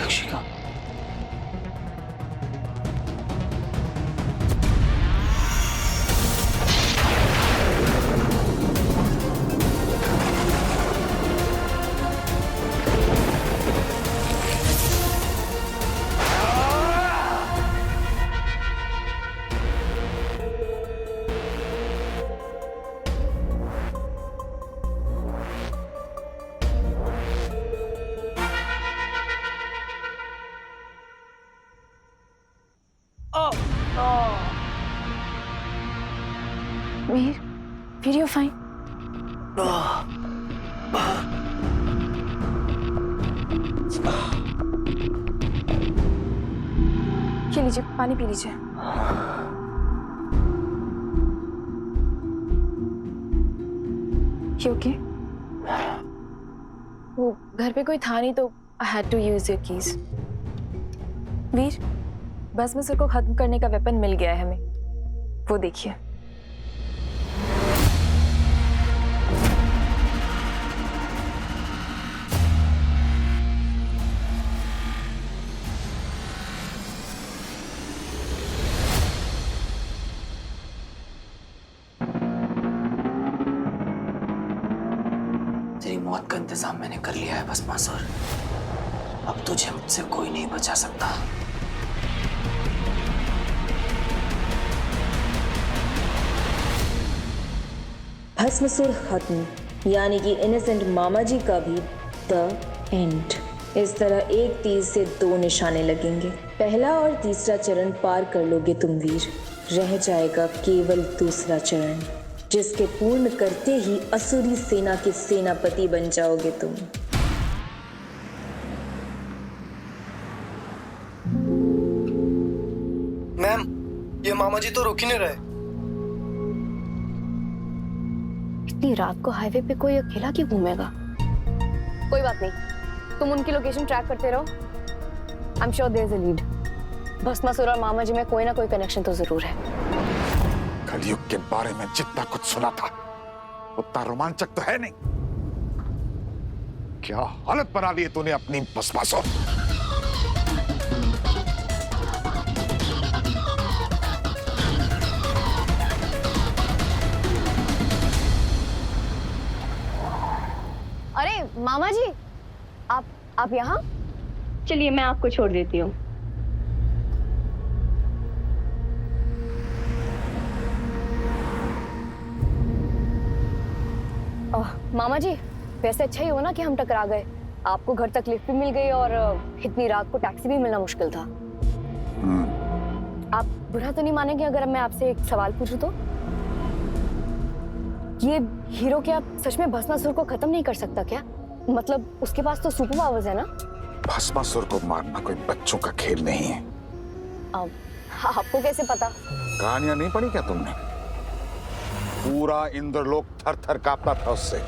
यक्षिका। Veer, you're fine. ये लीजिए, पानी पी लीजिए। You okay? वो घर पे कोई था नहीं तो I had to use your keys. वीर, भस्मासुर को खत्म करने का वेपन मिल गया है हमें, वो देखिए। तेरी मौत का इंतजाम मैंने कर लिया है भस्मासुर। अब तुझे मुझसे कोई नहीं बचा सकता। भस्मासुर खत्म, यानी कि इनोसेंट मामा जी का भी द एंड। इस तरह एक तीर से दो निशाने लगेंगे। पहला और तीसरा चरण पार कर लोगे तुम वीर, रह जाएगा केवल दूसरा चरण, जिसके पूर्ण करते ही असुरी सेना के सेनापति बन जाओगे तुम। मैम, ये मामा जी तो रुक ही नहीं रहे। इतनी रात को हाईवे पे कोई अकेला क्यों घूमेगा? कोई बात नहीं, तुम उनकी लोकेशन ट्रैक करते रहो। I am sure there is a lead. Bhasmasur और मामा जी में कोई ना कोई कनेक्शन तो जरूर है। कलयुग के बारे में जितना कुछ सुना था उतना रोमांचक तो है नहीं। क्या हालत बना ली है तूने अपनी भस्मासुर। अरे मामा जी, आप यहाँ? चलिए मैं आपको छोड़ देती हूँ। मामा जी, वैसे अच्छा ही हो ना कि हम टकरा गए। आपको घर तक लिफ्ट भी मिल गई और इतनी रात को टैक्सी भी मिलना मुश्किल था। आप बुरा तो नहीं मानेंगे अगर मैं आपसे एक सवाल पूछूं तो? ये हीरो क्या सच में भस्मासुर को खत्म नहीं कर सकता क्या? मतलब उसके पास तो सुपर पावर्स है ना? भस्मासुर को मारना कोई बच्चों का खेल नहीं है। आपको कैसे पता? कहानियां नहीं पढ़ी क्या तुमने? पूरा इंद्रलोक थर थर कांपता था उससे।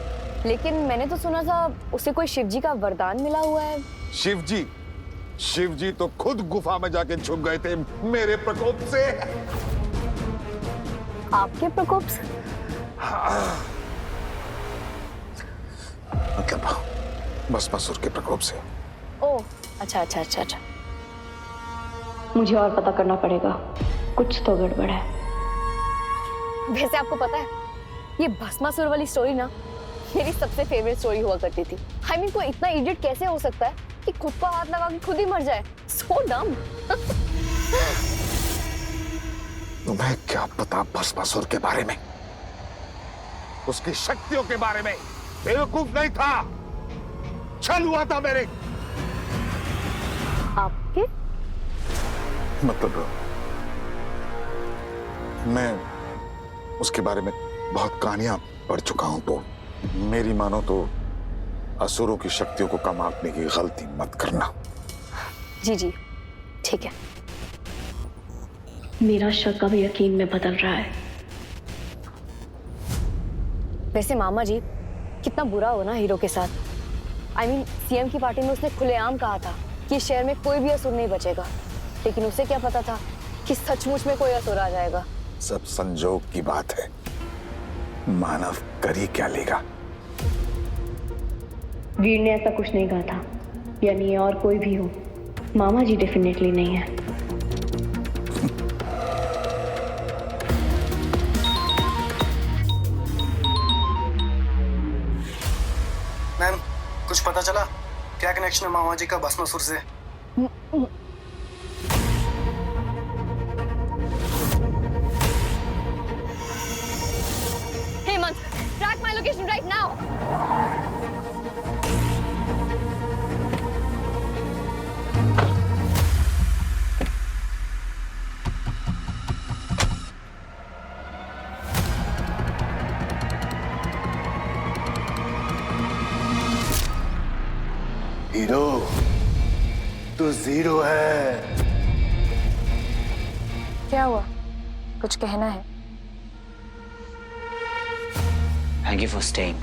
लेकिन मैंने तो सुना था उसे कोई शिवजी का वरदान मिला हुआ है। शिवजी तो खुद गुफा में जाके छुप गए थे मेरे प्रकोप से। आपके प्रकोप से? मतलब भस्मासुर के प्रकोप से। ओह, अच्छा। मुझे और पता करना पड़ेगा, कुछ तो गड़बड़ है। वैसे आपको पता है, ये भस्मासुर वाली स्टोरी ना मेरी सबसे फेवरेट स्टोरी हुआ करती थी। I mean, कोई इतना इडियट कैसे हो सकता है कि खुद को हाथ लगा के खुद ही मर जाए? So dumb। तुम्हें क्या पता भस्मासुर के बारे में, उसकी शक्तियों के बारे में? बेवकूफ नहीं था, छल हुआ था मेरे। आपके? मतलब मैं उसके बारे में बहुत कहानियां पढ़ चुका हूं, तो मेरी मानो तो असुरों की शक्तियों को कम आंकने की गलती मत करना। जी, ठीक है। मेरा शक अब यकीन में बदल रहा है। वैसे मामा जी, कितना बुरा हो ना हीरो के साथ। I mean, सीएम की पार्टी में उसने खुलेआम कहा था कि शहर में कोई भी असुर नहीं बचेगा, लेकिन उसे क्या पता था कि सचमुच में कोई असुर आ जाएगा। सब संजोग की बात है, मानव कर ही क्या लेगा। वीर ने ऐसा कुछ नहीं कहा था, यानी और कोई भी हो, मामा जी डेफिनेटली नहीं है। मैम, कुछ पता चला क्या कनेक्शन है मामा जी का भस्मासुर से? Hemant, track my location right now. Hero, तू जीरो है। क्या हुआ? कुछ कहना है? Thank you for staying.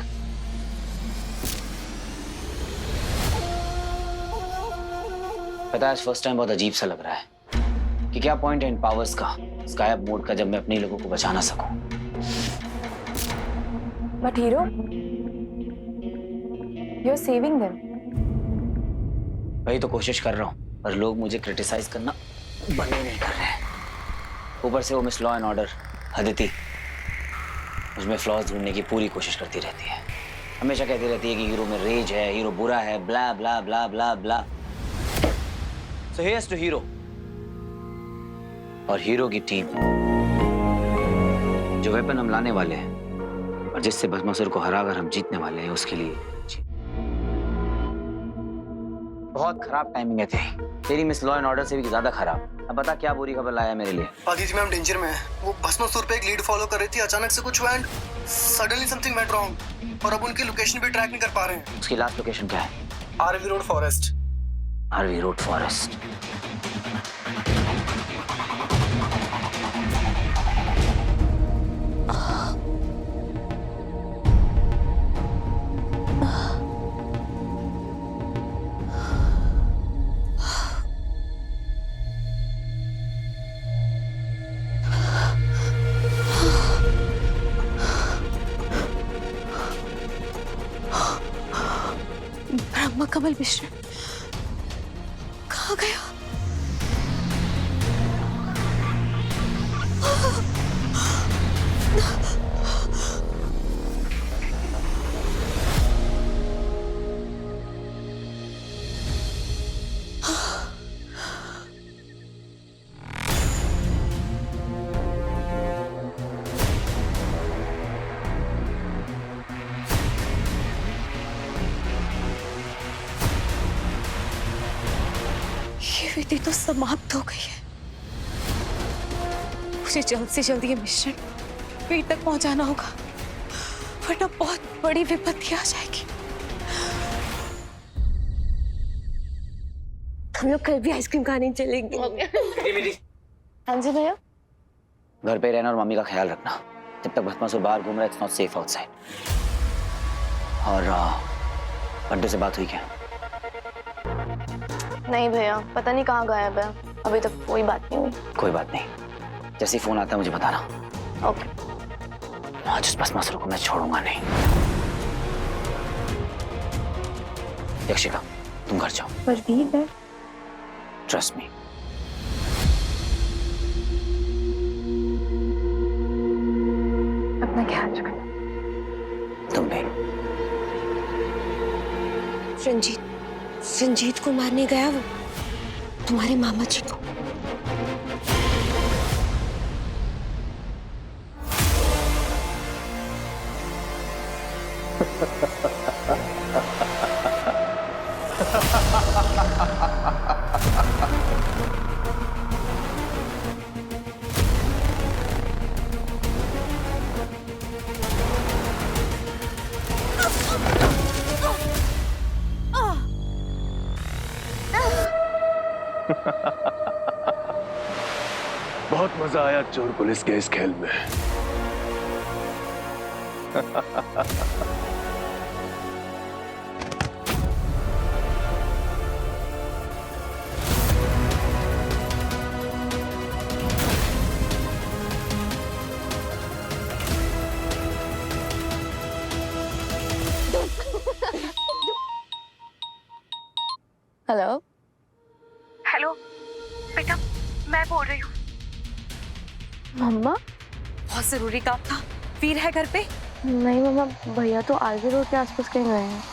पता है आज फर्स्ट टाइम बहुत अजीब सा लग रहा है कि क्या पॉइंट है इन पावर्स का, इस गायब मोड का, जब मैं अपने लोगों को बचा ना सकूं। But hero, you are saving them. वही तो कोशिश कर रहा हूं, पर लोग मुझे क्रिटिसाइज करना बंद ही नहीं कर रहे हैं। ऊपर से वो miss law and order Aditi मुझमें फ्लॉज ढूंढने की पूरी कोशिश करती रहती है। हमेशा कहती रहती है कि हीरो में रेज है, हीरो बुरा है, ब्ला ब्ला ब्ला ब्ला ब्ला। सो हियर्स टू हीरो और हीरो की टीम, जो वेपन हम लाने वाले हैं और जिससे भस्मासुर को हराकर हम जीतने वाले हैं, उसके लिए बहुत खराब टाइमिंग है तेरी मिस लॉ एंड ऑर्डर से भी ज्यादा खराब। अब बता क्या बुरी खबर लाया मेरे लिए? आदिति मैम डेंजर में है। वो भस्मासुर पे एक लीड फॉलो कर रही थी, अचानक से कुछ went, suddenly something went wrong और अब उनकी लोकेशन भी ट्रैक नहीं कर पा रहे हैं। उसकी लास्ट लोकेशन क्या है? RV road forest. RV road forest. Brahma Kamal Mishra कहाँ गया? ये विधि तो समाप्त हो गई है। मुझे जल्द से जल्द ये मिश्रण पेट तक पहुंचाना होगा, वरना बहुत बड़ी विपत्ति आ जाएगी। हम लोग कल भी आइसक्रीम खाने चलेंगे। हाँ जी भैया। घर पे रहना और मम्मी का ख्याल रखना। जब तक भस्मासुर बाहर घूम रहा है, इट्स नॉट सेफ आउटसाइड। और बंटू से बात हुई क्या? नहीं भैया, पता नहीं कहाँ गायब है, अभी तक कोई बात नहीं हुई। कोई बात नहीं, जैसे ही फोन आता है मुझे बताना। ओके। आज उस भस्मासुर को मैं छोड़ूंगा नहीं। यक्षिका, तुम घर जाओ। पर ठीक है। Trust me. अपना ख्याल रखना। तुम भी। रंजीत को मारने गया वो, तुम्हारे मामा जी को। बहुत मजा आया चोर पुलिस के इस खेल में। हेलो। हेलो बेटा, मैं बोल रही हूँ। मम्मा? बहुत जरूरी काम था। वीर है घर पे? नहीं मम्मा, भैया तो आगे रोड के आसपास कहीं गए हैं।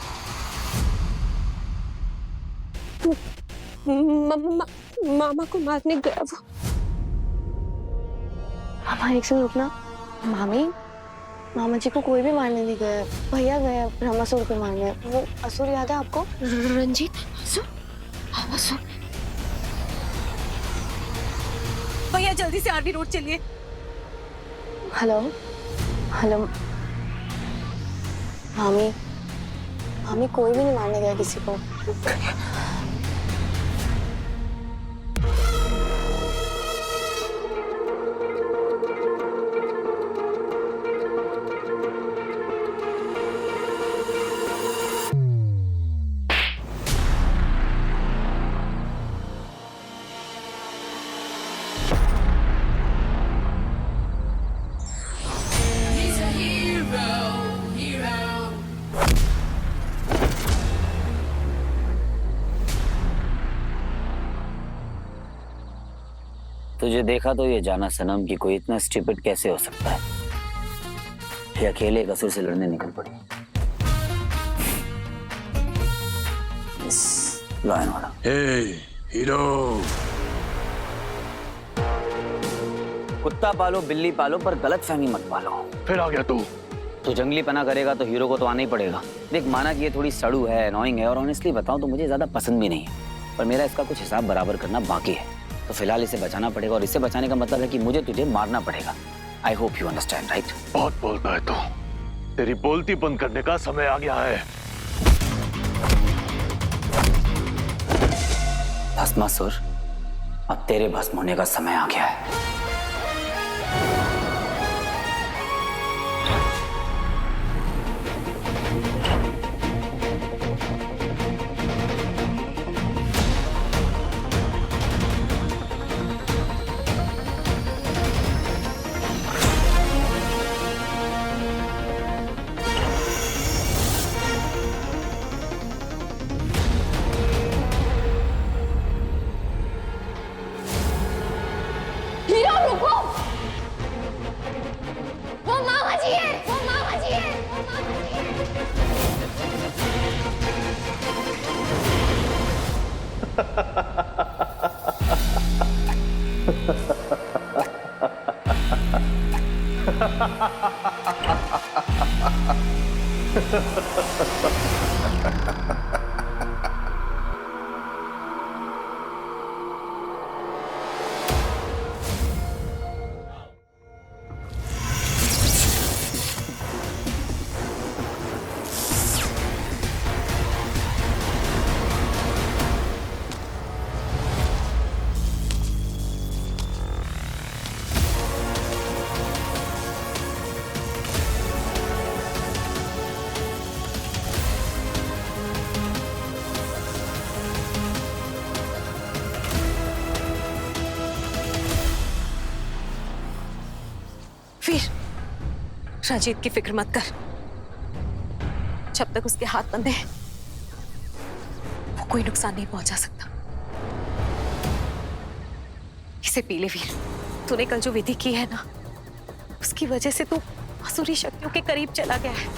मामा को मारने गया वो। मामा एक सेकंड रुकना। मामा जी को कोई भी मारने नहीं गया, भैया गए ब्रह्मासुर को मारने। वो असुर याद है आपको? रंजीत? असुर? भैया जल्दी से आरवी रोड चलिए। हेलो मामी कोई भी नहीं मारने गया किसी को। तुझे देखा तो ये जाना सनम कि कोई इतना स्टूपिड कैसे हो सकता है। ये अकेले एक असुर से लड़ने निकल पड़ी। Law and order. Hey hero, कुत्ता पालो बिल्ली पालो पर गलत फहमी मत पालो। फिर आ गया तू। तो जंगली पना करेगा तो हीरो को तो आना ही पड़ेगा। देख माना कि ये थोड़ी सड़ू है, अनोइंग है और ऑनेस्टली बताऊं तो मुझे ज्यादा पसंद भी नहीं है, पर मेरा इसका कुछ हिसाब बराबर करना बाकी है। तो फिलहाल इसे बचाना पड़ेगा और इसे बचाने का मतलब है कि मुझे तुझे मारना पड़ेगा। I hope you understand, right? बहुत बोलता है तू। तेरी बोलती बंद करने का समय आ गया है। भस्मासुर, अब तेरे भस्म होने का समय आ गया है। वीर, रंजीत की फिक्र मत कर। जब तक उसके हाथ बंधे हैं वो कोई नुकसान नहीं पहुंचा सकता। इसे पी ले वीर। तूने कल जो विधि की है ना, उसकी वजह से तू असुरी शक्तियों के करीब चला गया है।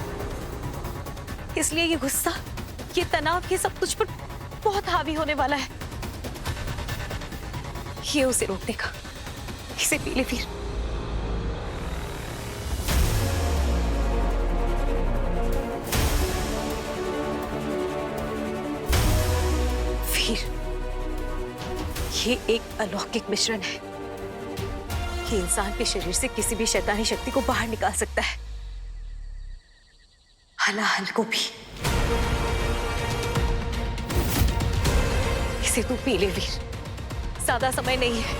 इसलिए ये गुस्सा, ये तनाव, ये सब तुझ पर बहुत हावी होने वाला है। ये उसे रोक देगा। इसे पी ले वीर। ये एक अलौकिक मिश्रण है। ये इंसान के शरीर से किसी भी शैतानी शक्ति को बाहर निकाल सकता है, हलाहल को भी। इसे तू पी ले वीर, ज्यादा समय नहीं है।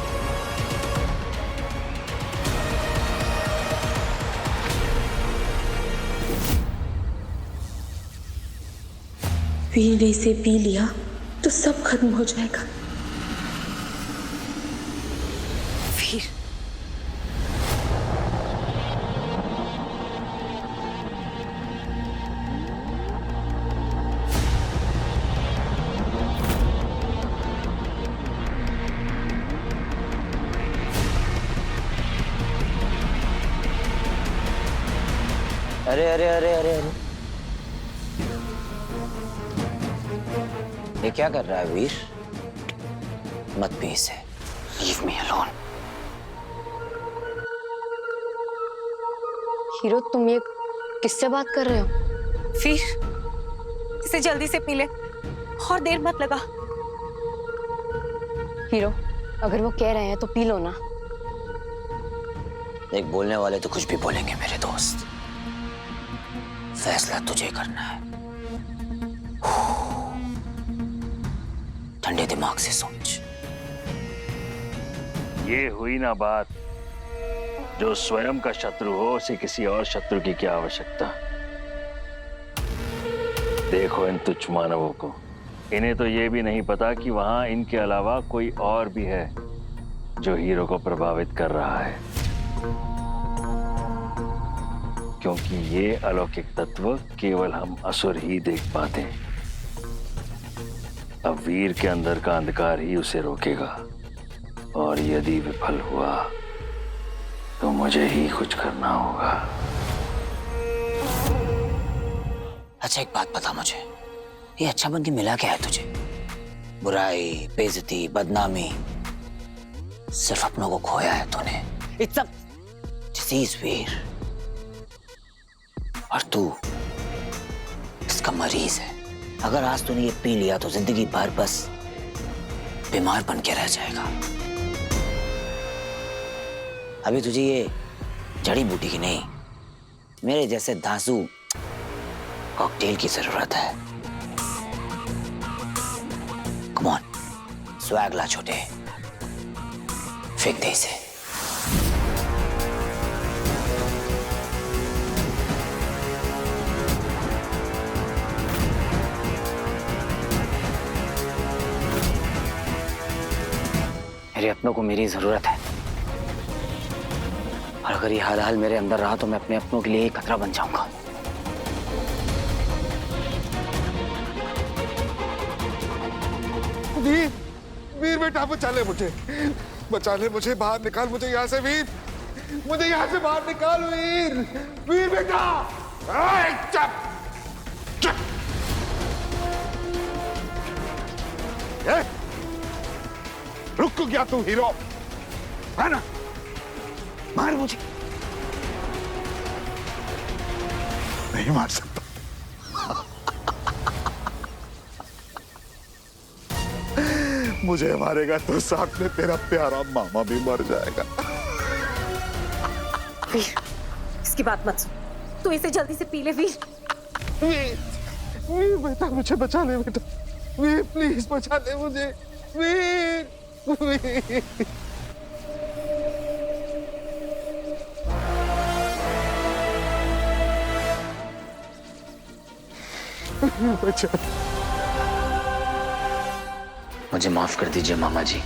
वीर ने इसे पी लिया तो सब खत्म हो जाएगा। वीर, अरे अरे अरे अरे अरे, ये क्या कर रहा है वीर? मत पी इसे, लीव मी अलोन। हीरो, तुम ये किससे बात कर रहे हो? वीर, इसे जल्दी से पी ले और देर मत लगा। हीरो, अगर वो कह रहे हैं तो पी लो ना। देख, बोलने वाले तो कुछ भी बोलेंगे मेरे दोस्त, फैसला तुझे करना है। ठंडे दिमाग से सोच। ये हुई ना बात, जो स्वयं का शत्रु हो उसे किसी और शत्रु की क्या आवश्यकता। देखो इन तुच्छ मानवों को, इन्हें तो ये भी नहीं पता कि वहां इनके अलावा कोई और भी है जो हीरो को प्रभावित कर रहा है, क्योंकि ये अलौकिक तत्व केवल हम असुर ही देख पाते हैं। अब वीर के अंदर का अंधकार ही उसे रोकेगा, और यदि विफल हुआ तो मुझे ही कुछ करना होगा। अच्छा, एक बात बता मुझे, ये अच्छा बन के मिला क्या है तुझे? बुराई, बेइज्जती, बदनामी, सिर्फ अपनों को खोया है तूने। इट्स अ डिसीज वीर, और तू इसका मरीज है। अगर आज तूने ये पी लिया तो जिंदगी भर बस बीमार बन के रह जाएगा। अभी तुझे ये जड़ी बूटी की नहीं, मेरे जैसे धांसू कॉकटेल की जरूरत है। कम ऑन, स्वैग ला छोटे, फेंक दे इसे। मेरे अपनों को मेरी जरूरत है, और अगर ये हाल मेरे अंदर रहा तो मैं अपने अपनों के लिए ही खतरा बन जाऊंगा। वीर, वीर बेटा बचा ले मुझे, बचा ले मुझे, बाहर निकाल मुझे यहाँ से वीर, मुझे यहाँ से बाहर निकाल वीर, वीर बेटा। चुप चुप। रुक गया तू हीरो, है ना? मार मुझे। नहीं मार सकता। मुझे मारेगा तो साथ में तेरा प्यारा मामा भी मर जाएगा। वीर, इसकी बात मत सुन, तू इसे जल्दी से पी ले वीर। वीर, वीर बेटा मुझे बचा ले बेटा, वीर प्लीज बचा ले मुझे, वीर, वीर। मुझे माफ कर दीजिए मामा जी।